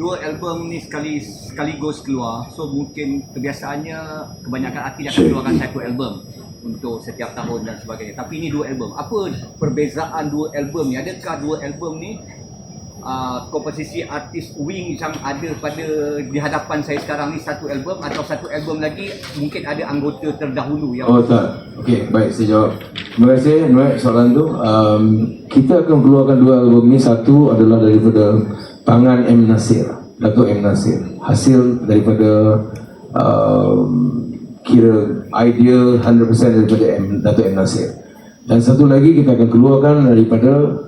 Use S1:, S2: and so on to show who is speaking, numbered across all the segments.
S1: Dua album ni sekaligus keluar, so mungkin kebiasaannya kebanyakan artis akan keluarkan satu album untuk setiap tahun dan sebagainya. Tapi ini dua album. Apa perbezaan dua album ni? Adakah dua album ni komposisi artis Wing yang ada pada di hadapan saya sekarang ni satu album, atau satu album lagi mungkin ada anggota terdahulu yang
S2: tak. Okey, baik, saya jawab. Terima kasih Noel soalan tu. Kita akan keluarkan dua album ni. Satu adalah daripada tangan M. Nasir, Dato' M. Nasir, hasil daripada kira idea 100% daripada Dato' M. Nasir. Dan satu lagi kita akan keluarkan daripada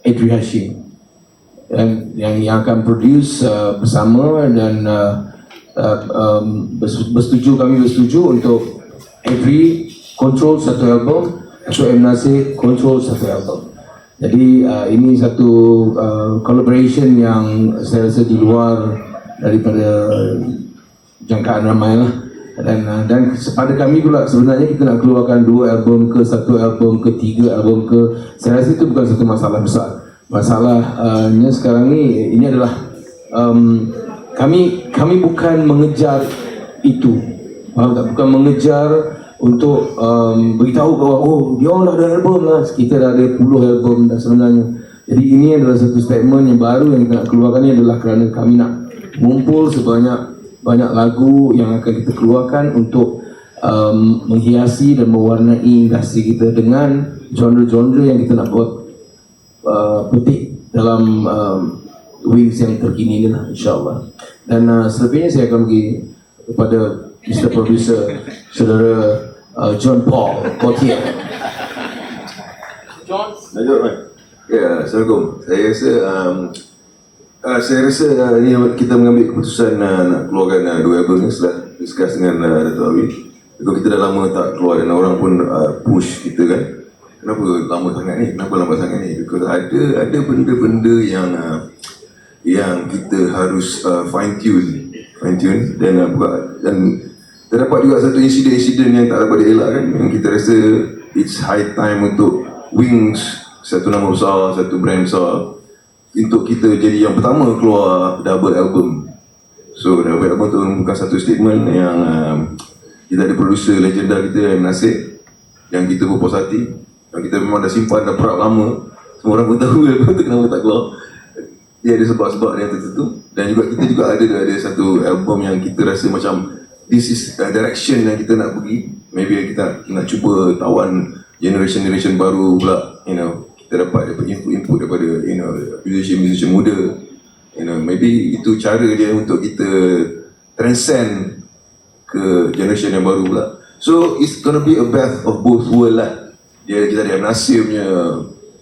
S2: Adri Hashim, dan yang akan produce bersama, dan kami bersetuju untuk Adri control satu album, Dato' M. Nasir control satu album. Jadi ini satu collaboration yang saya rasa di luar daripada jangkaan ramai lah. Dan pada kami pula sebenarnya kita nak keluarkan dua album ke, satu album ke, tiga album ke, saya rasa itu bukan satu masalah besar. Masalahnya sekarang ni ini adalah kami bukan mengejar itu, bukan mengejar untuk beritahu bahawa dia orang dah ada album lah, kita dah ada puluh album dah sebenarnya. Jadi ini adalah satu statement yang baru yang kita nak keluarkan ni adalah kerana kami nak mengumpul banyak lagu yang akan kita keluarkan untuk menghiasi dan mewarnai industri kita dengan genre-genre yang kita nak buat petik dalam Wings yang terkini ni lah, insyaAllah. Dan selebihnya saya akan pergi kepada Mr. Producer, Saudara John Paul Gaultier.
S3: John? Lanjut, Rai. Ya, Assalamualaikum. Saya rasa ni kita mengambil keputusan nak keluarkan dua album ni setelah discuss dengan Dato' Awi. Kalau kita dah lama tak keluar dan orang pun push kita kan, kenapa lama sangat ni, kenapa lambat sangat ni. Because ada benda-benda yang kita harus fine tune dan terdapat juga satu insiden yang tak dapat dielakkan, yang kita rasa it's high time untuk Wings, satu nama besar, satu brand besar, untuk kita jadi yang pertama keluar double album. So double album tu bukan satu statement yang kita ada producer legenda kita M. Nasir, yang kita berpuas hati, yang kita memang dah simpan dah perak lama, semua orang pun tahu album tu kenapa tak keluar. Dia ada sebab-sebab yang tertentu. Dan juga kita juga ada satu album yang kita rasa macam this is direction yang kita nak pergi. Maybe kita nak cuba tawan generation baru pula, kita dapat input daripada musician muda, maybe itu cara dia untuk kita transcend ke generation yang baru pula. So it's gonna be a best of both world lah. Kita ada Nasir punya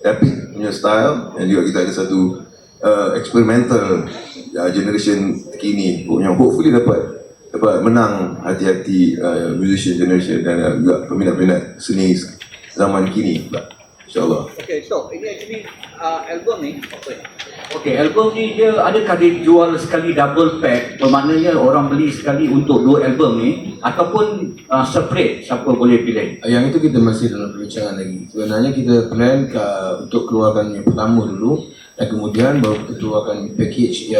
S3: epic punya style, dan juga kita ada satu experimental generation kini yang hopefully dapat menang hati-hati musician generation dan juga peminat-peminat seni zaman kini pula, insyaAllah.
S1: Okay, so ini actually album ni. Okay, album ni dia adakah dia jual sekali double pack, bermaknanya orang beli sekali untuk dua album ni, ataupun separate, siapa boleh pilih?
S2: Yang itu kita masih dalam perbincangan lagi. Sebenarnya kita plan untuk keluarkan yang pertama dulu, dan kemudian baru kita keluarkan package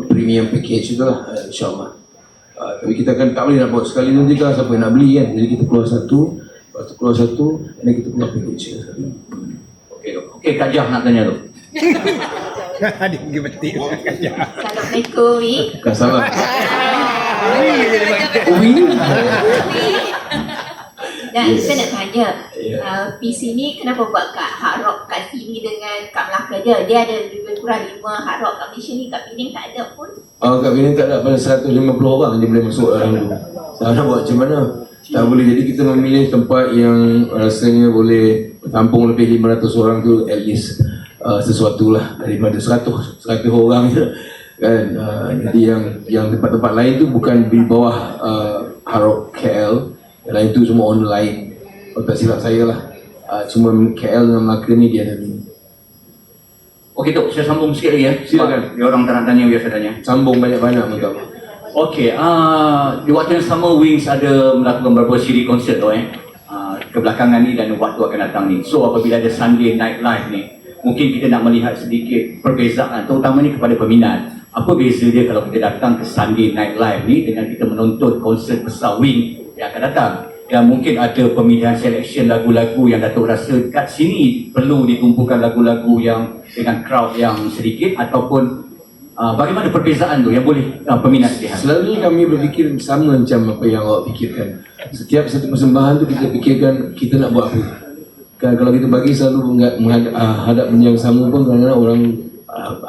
S2: premium package tu lah, insyaAllah. Tapi kita kan tak boleh nak buat sekali nanti kan, siapa yang nak beli kan. Jadi kita keluar satu, dan kita keluar package.
S1: Okey, Kak Jah nak tanya tu.
S4: Dia pergi betik.
S5: Assalamualaikum, Wi.
S2: Bukan salah.
S5: Dan saya nak tanya, PC ni kenapa buat kat Hard Rock kat sini dengan kat Melaka je? Dia ada lebih kurang 5 Hard Rock kat Malaysia ni, kat Penang tak ada pun.
S2: Kat Penang tak ada, pada 150 orang dia boleh masuk dalam tu. Tak nak buat macam mana? Tak boleh, jadi kita memilih tempat yang rasanya boleh tampung lebih 500 orang tu, at least sesuatu lah, daripada 100 orang je kan. Jadi yang tempat-tempat lain tu bukan di bawah Hard Rock KL, yang lain tu semua online. Kalau tak silap saya lah, cuma KL dengan Melaka ni dia ada ni.
S1: Okey Tok, saya sambung sikit lagi ya.
S2: Silakan.
S1: Dia orang tak nak tanya biasa tanya.
S2: Sambung banyak-banyak minta maaf.
S1: Okey, di waktu yang sama Wings ada melakukan beberapa siri konsert kebelakangan ni dan waktu akan datang ni. So apabila ada Sunday Night Live ni, mungkin kita nak melihat sedikit perbezaan terutamanya kepada peminat. Apa beza dia kalau kita datang ke Sunday Night Live ni dengan kita menonton konsert besar Wing yang akan datang? Dan mungkin ada pemilihan selection lagu-lagu yang Datuk rasa kat sini perlu dikumpulkan lagu-lagu yang dengan crowd yang sedikit, ataupun bagaimana perbezaan tu yang boleh peminat lihat?
S2: Selalunya kami berfikir sama macam apa yang awak fikirkan. Setiap satu persembahan tu kita fikirkan kita nak buat apa. Kan kalau kita bagi selalu menghadap benda yang sama pun kadang-kadang orang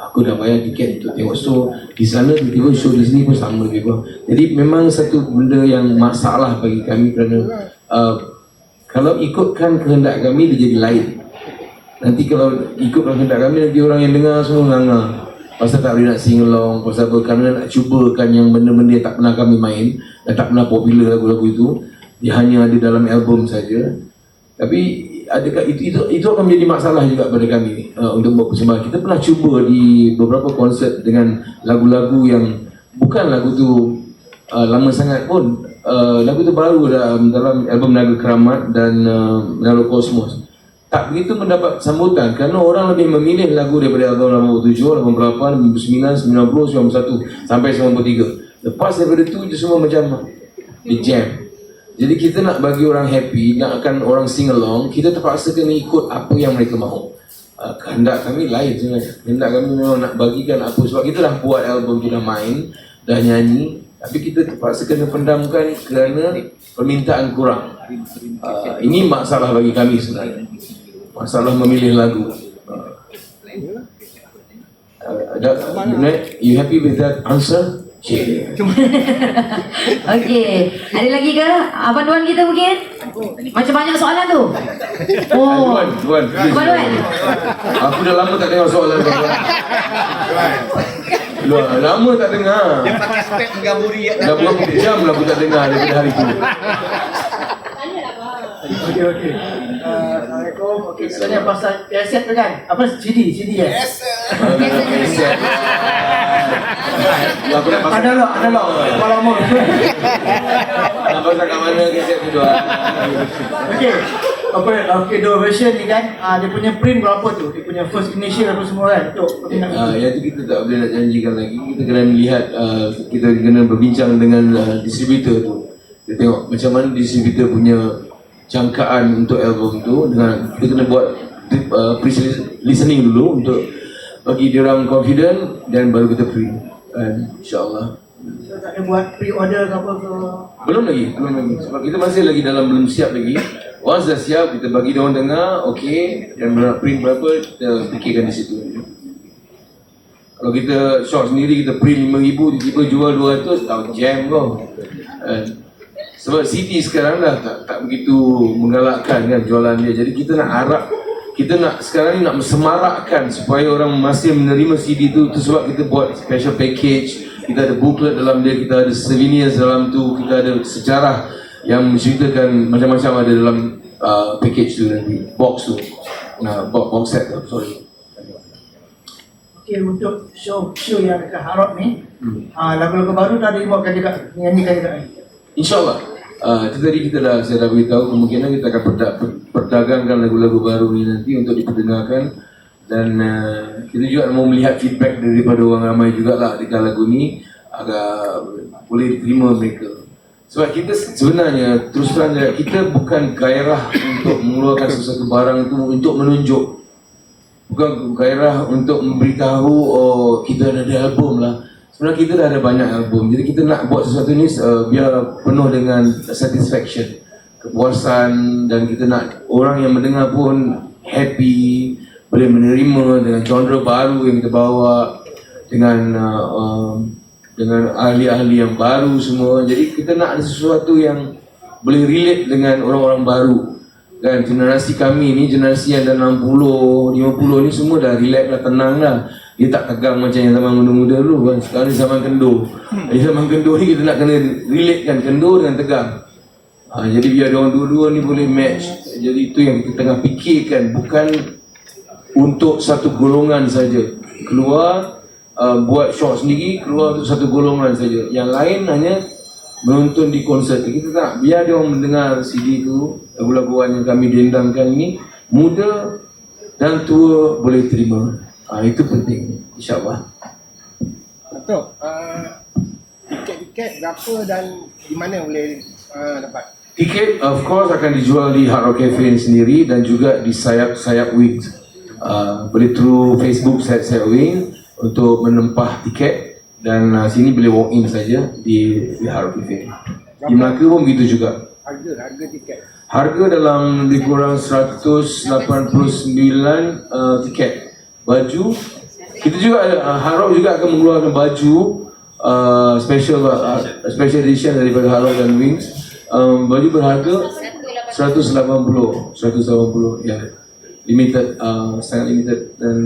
S2: aku dah bayar tiket untuk tengok show di sana, tiba-tiba show di sini pun sama lebih kurang. Jadi memang satu benda yang masalah bagi kami kerana kalau ikutkan kehendak kami dia jadi lain. Nanti kalau ikutkan kehendak kami nanti orang yang dengar semua nganga. Pasal tak boleh nak sing along, pasal apa? Kerana nak cubakan yang benda-benda yang tak pernah kami main dan tak pernah popular lagu-lagu itu, dia hanya ada dalam album saja. Tapi adakah itu akan menjadi masalah juga pada kami untuk buat persembahan. Kita pernah cuba di beberapa konsert dengan lagu-lagu yang bukan lagu tu lama sangat pun. Lagu tu baru dalam album Naga Keramat dan Menara Kosmos. Tak begitu mendapat sambutan kerana orang lebih memilih lagu daripada album 87, 88, 99, 90, 91 sampai 93. Lepas daripada tu dia semua macam di jam. Jadi kita nak bagi orang happy, nakkan orang sing along, kita terpaksa kena ikut apa yang mereka mahu. Kehendak kami lain sebenarnya. Kehendak kami memang nak bagikan apa, sebab kita dah buat album, kita dah main, dah nyanyi, tapi kita terpaksa kena pendamkan kerana permintaan kurang. Ini masalah bagi kami sebenarnya. Masalah memilih lagu. You happy with that answer?
S6: Okey, ada lagi ke Abang Duan kita mungkin? Macam banyak soalan tu. Oh,
S2: Duan. Aku dah lama tak dengar soalan tu. Lama tak dengar.
S4: Dia pakai step menggaburi.
S2: Dah berapa jam lah aku tak dengar daripada hari tu.
S7: Okey. Assalamualaikum. Okey, sebenarnya pasal kaset tu kan? Apa CD kan? Ada lah. Kalau mau.
S2: Nak pasal kat mana kaset tu Duan?
S7: Okey. Okey, dua version ni kan, dia punya print berapa tu? Dia punya first initial apa semua kan? Untuk peminat.
S2: Yang tu kita tak boleh nak janjikan lagi. Kita kena melihat, kita kena berbincang dengan distributor tu. Kita tengok macam mana distributor punya jangkaan untuk album tu. Dengan kita kena buat pre-listening dulu untuk bagi dia orang confident, dan baru kita print. InsyaAllah.
S7: So, tak ada buat pre-order ke apa ke?
S2: Belum lagi. Sebab kita masih lagi belum siap lagi. Once dah siap, kita bagi dia orang dengar, okey, dan nak print berapa, kita fikirkan di situ. Kalau kita short sendiri, kita print 5,000, tiba-tiba jual 200, tahu jam kau. Sebab CD sekarang dah tak begitu menggalakkan kan jualan dia. Jadi kita nak sekarang ni nak semarakkan supaya orang masih menerima CD tu sebab kita buat special package. Kita ada booklet dalam dia, kita ada souvenirs dalam tu, kita ada sejarah yang menceritakan macam-macam ada dalam package tu nanti, box tu, box set tu, sorry.
S7: Okey, untuk show yang dekat Harok ni, lagu-lagu baru dah dibuatkan juga, nyanyikan juga ni.
S2: InsyaAllah. Itu tadi saya dah beritahu kemungkinan kita akan perdagangkan lagu-lagu baru ni nanti untuk diperdengarkan, dan kita juga mau melihat feedback daripada orang ramai jugalah dekat lagu ni agar boleh diterima mereka. Sebab kita sebenarnya terus terang kita bukan gairah untuk mengeluarkan sesuatu barang itu untuk menunjuk, bukan gairah untuk memberitahu kita ada album lah. Sebenarnya kita dah ada banyak album, jadi kita nak buat sesuatu ni biar penuh dengan satisfaction, kepuasan, dan kita nak orang yang mendengar pun happy, boleh menerima dengan genre baru yang kita bawa, dengan ahli-ahli yang baru semua. Jadi kita nak ada sesuatu yang boleh relate dengan orang-orang baru kan. Generasi kami ni, generasi yang dah 60, 50 ni semua dah relax lah, tenang lah. Dia tak tegang macam yang zaman muda-muda dulu kan. Sekarang ni zaman kendur. Di zaman kendur ni kita nak kena relate kan kendur dengan tegang. Jadi biar orang dua-dua ni boleh match. Jadi itu yang kita tengah fikirkan, bukan untuk satu golongan saja. Keluar buat short sendiri, keluar untuk satu golongan saja. Yang lain hanya menonton di konsert. Kita tak biar dia orang mendengar CD tu, lagu-lagu yang kami dendangkan ini muda, dan tua boleh terima. Itu penting, insyaAllah.
S4: Datuk, tiket-tiket berapa dan di mana boleh dapat?
S2: Tiket of course akan dijual di Hard Rock Cafe sendiri dan juga di sayap-sayap Wings. Boleh through Facebook sayap-sayap Wings untuk menempah tiket dan sini boleh walk in saja di Hard Rock Cafe. Di Melaka pun begitu juga.
S4: Harga tiket.
S2: Harga dalam lebih kurang 189 tiket. Baju kita juga Hard Rock juga akan mengeluarkan baju special edition daripada Hard Rock dan Wings. Baju berharga 180 ya, limited, sangat limited dan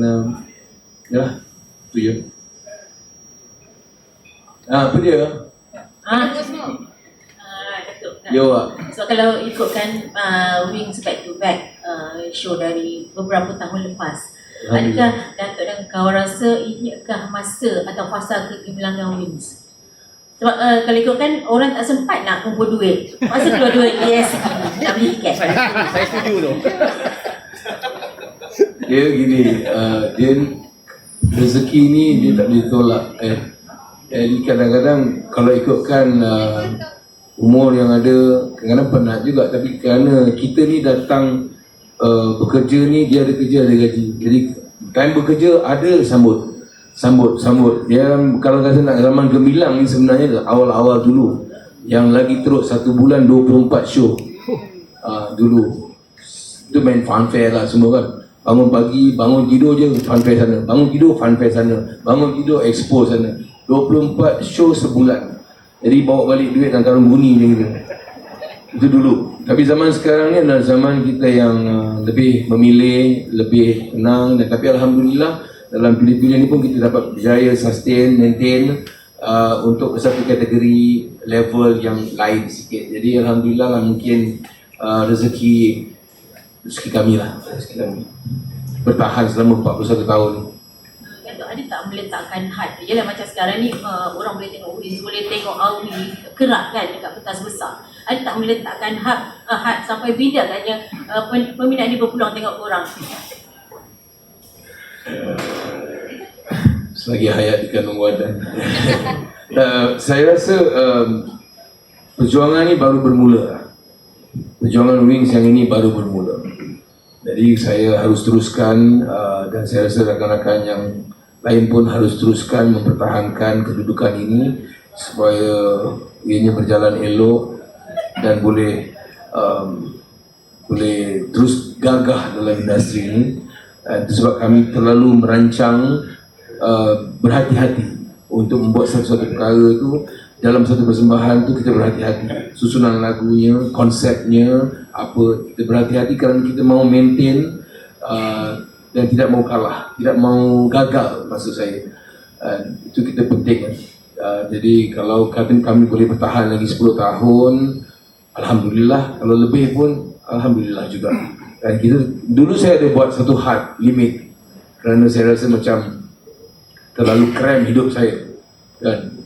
S2: ya tu je. Apa dia?
S6: Datuk.
S2: Jawab.
S6: So kalau ikutkan Wings back to back show dari beberapa tahun lepas, adakah Datuk dan kawan rasa ini adakah masa atau fasa kegemilangan Wings? Sebab kalau ikutkan orang tak sempat nak kumpul duit. Masa keluar duit nak beli tiket.
S1: Saya setuju tu.
S2: Dia gini, dia rezeki ni dia tak boleh tolak. Jadi kadang-kadang kalau ikutkan umur yang ada, kadang-kadang penat juga. Tapi kerana kita ni datang bekerja ni, dia ada kerja, ada gaji. Jadi time bekerja ada sambut. Dia kalau kata nak zaman gemilang ni sebenarnya awal-awal dulu. Yang lagi teruk 1 bulan 24 show. Dulu. Itu main funfair lah semua kan. Bangun pagi, bangun tidur je funfair sana. Bangun tidur funfair sana. Bangun tidur expo sana. 24 show sebulan. Jadi bawa balik duit dalam karung bunyi je gitu. Itu dulu. Tapi zaman sekarang ni adalah zaman kita yang lebih memilih, lebih tenang. Dan tapi alhamdulillah dalam pilih-pilih ni pun kita dapat berjaya sustain, maintain untuk satu kategori level yang lain sikit. Jadi alhamdulillah lah mungkin rezeki kami lah, rezeki kami bertahan selama 41 tahun.
S6: Datuk ada tak meletakkan had? Yalah macam sekarang ni orang boleh tengok Wings, boleh tengok Awi kerak kan dekat pentas besar. Ada tak meletakkan had sampai bila katnya peminat ni berpulang tengok orang?
S2: Selagi hayat di kandung badan. Saya rasa perjuangan ni baru bermula. Perjuangan Wings yang ini baru bermula. Jadi saya harus teruskan dan saya rasa rakan-rakan yang lain pun harus teruskan mempertahankan kedudukan ini supaya ianya berjalan elok dan boleh terus gagah dalam industri ini. Itu sebab kami terlalu merancang berhati-hati untuk membuat satu-satu perkara itu. Dalam satu persembahan tu kita berhati-hati, susunan lagunya, konsepnya apa, kita berhati-hati kerana kita mahu maintain dan tidak mahu kalah, tidak mahu gagal maksud saya. Itu kita penting. Jadi kalau kami boleh bertahan lagi 10 tahun, alhamdulillah. Kalau lebih pun alhamdulillah juga. Dan kita dulu saya ada buat satu hard limit kerana saya rasa macam terlalu kram hidup saya kan.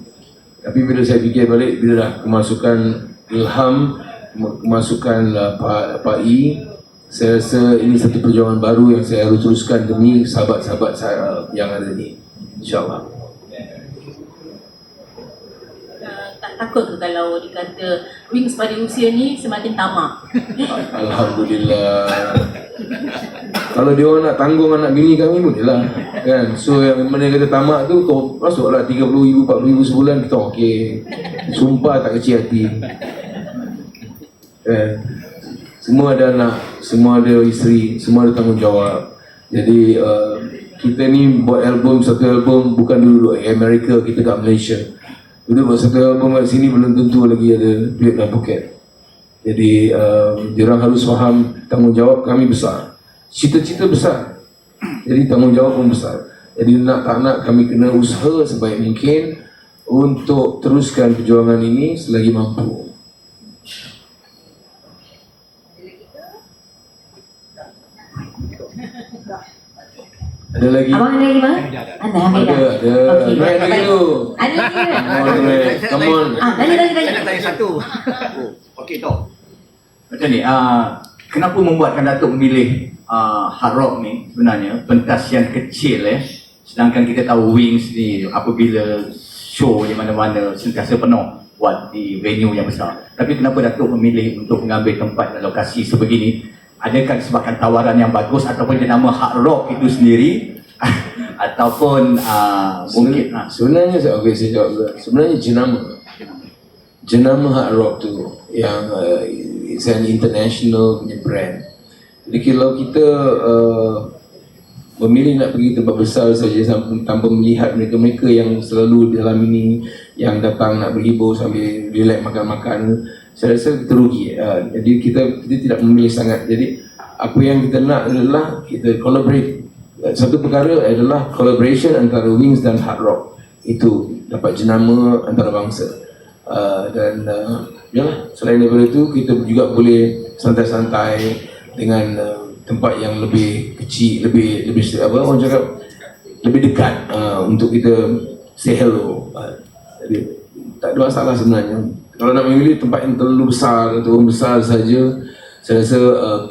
S2: Tapi bila saya fikir balik, bila dah kemasukan Ilham, kemasukan Pak I, saya rasa ini satu perjuangan baru yang saya harus teruskan demi sahabat-sahabat saya yang ada ni, insyaAllah.
S6: Tak takut ke kalau dikata Wings pada usia ni semakin tamak?
S2: Alhamdulillah. Kalau dia orang nak tanggung anak bini kami boleh lah kan. So yang mana kata tamak tu kau masuklah 30,000, 40,000 sebulan, kita okey. Sumpah tak kecil hati kan. Semua ada anak, semua ada isteri, semua ada tanggungjawab. Jadi kita ni buat satu album bukan dulu Amerika, kita kat Malaysia. Dulu buat satu album kat sini belum tentu lagi ada duit dalam poket. Jadi diorang harus faham tanggungjawab kami besar, cita-cita besar, jadi tanggungjawab pun besar. Jadi nak tak nak kami kena usaha sebaik mungkin untuk teruskan perjuangan ini selagi mampu. Ada lagi?
S6: Abang ada lagi bang? Anda ambil dah?
S2: Ada.
S6: Okey.
S2: Ada lagi tu.
S6: Ada lagi ke?
S2: Come on.
S6: Tanya.
S1: Saya nak tanya satu. Okey, Tok.
S8: Macam ni,
S1: kenapa membuatkan Datuk memilih Hard Rock ni sebenarnya, pentas yang kecil sedangkan kita tahu Wings ni apabila show di mana-mana sentiasa penuh buat di venue yang besar. Tapi kenapa Datuk memilih untuk mengambil tempat dan lokasi sebegini? Adakah disebabkan tawaran yang bagus ataupun nama Hard Rock itu sendiri ataupun mungkin
S2: Sebenarnya saya jawab dulu. Sebenarnya jenama Hard Rock tu yang it's an international punya brand. Jadi kalau kita memilih nak pergi tempat besar saja tanpa melihat mereka-mereka yang selalu dalam ini, yang datang nak berhibur sambil relax makan-makan, saya rasa kita rugi. Jadi kita tidak memilih sangat. Jadi apa yang kita nak adalah kita collaborate. Satu perkara adalah collaboration antara Wings dan Hard Rock. Itu dapat jenama antarabangsa. Dan yalah, selain daripada itu kita juga boleh santai-santai dengan tempat yang lebih kecil, lebih orang cakap lebih dekat untuk kita say hello. Jadi tak ada masalah sebenarnya. Kalau nak memilih tempat yang terlalu besar atau orang besar saja, saya rasa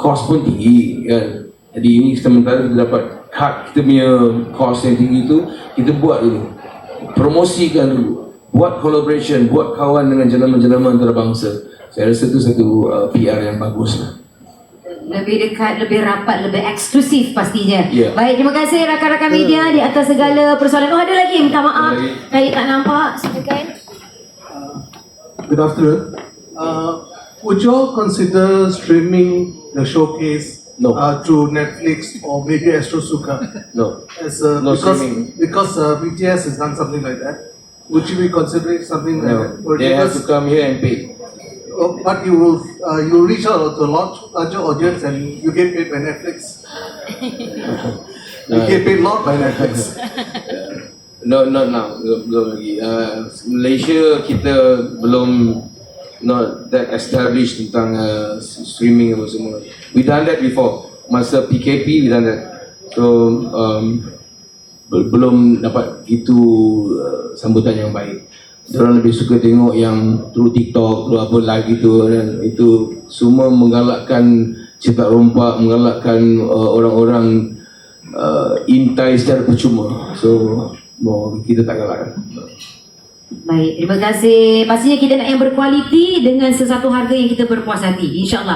S2: cost pun tinggi kan. Jadi ini sementara kita dapat hak kita punya cost yang tinggi tu, kita buat dulu, promosikan dulu, buat collaboration, buat kawan dengan jenama-jenama antarabangsa. Saya rasa itu satu PR yang bagus lah.
S8: Lebih dekat, lebih rapat, lebih eksklusif pastinya.
S2: Ya.
S8: Baik, terima kasih rakan-rakan media di atas segala persoalan. Oh, ada lagi, minta maaf. Saya tak nampak. Silakan.
S9: Good afternoon. Would you all consider streaming the showcase
S2: No.
S9: to Netflix or maybe Astro Suka?
S2: No.
S9: As,
S2: No streaming.
S9: because BTS has done something like that. Would you be considering something like that?
S2: No. They have to come here and pay.
S9: But you will reach out to a larger audience and you get paid by Netflix. You get paid a lot by Netflix.
S2: No, not now. Belum lagi. Malaysia kita belum not that established tentang streaming apa semua. We done that before. Masa PKP we done that. So belum dapat itu sambutan yang baik. Diorang lebih suka tengok yang through TikTok, through apa live gitu, dan itu semua menggalakkan cetak rompak, menggalakkan orang-orang intai secara percuma. So kita tak galakkan.
S8: Baik, terima kasih. Pastinya kita nak yang berkualiti dengan sesuatu harga yang kita berpuas hati, insyaAllah.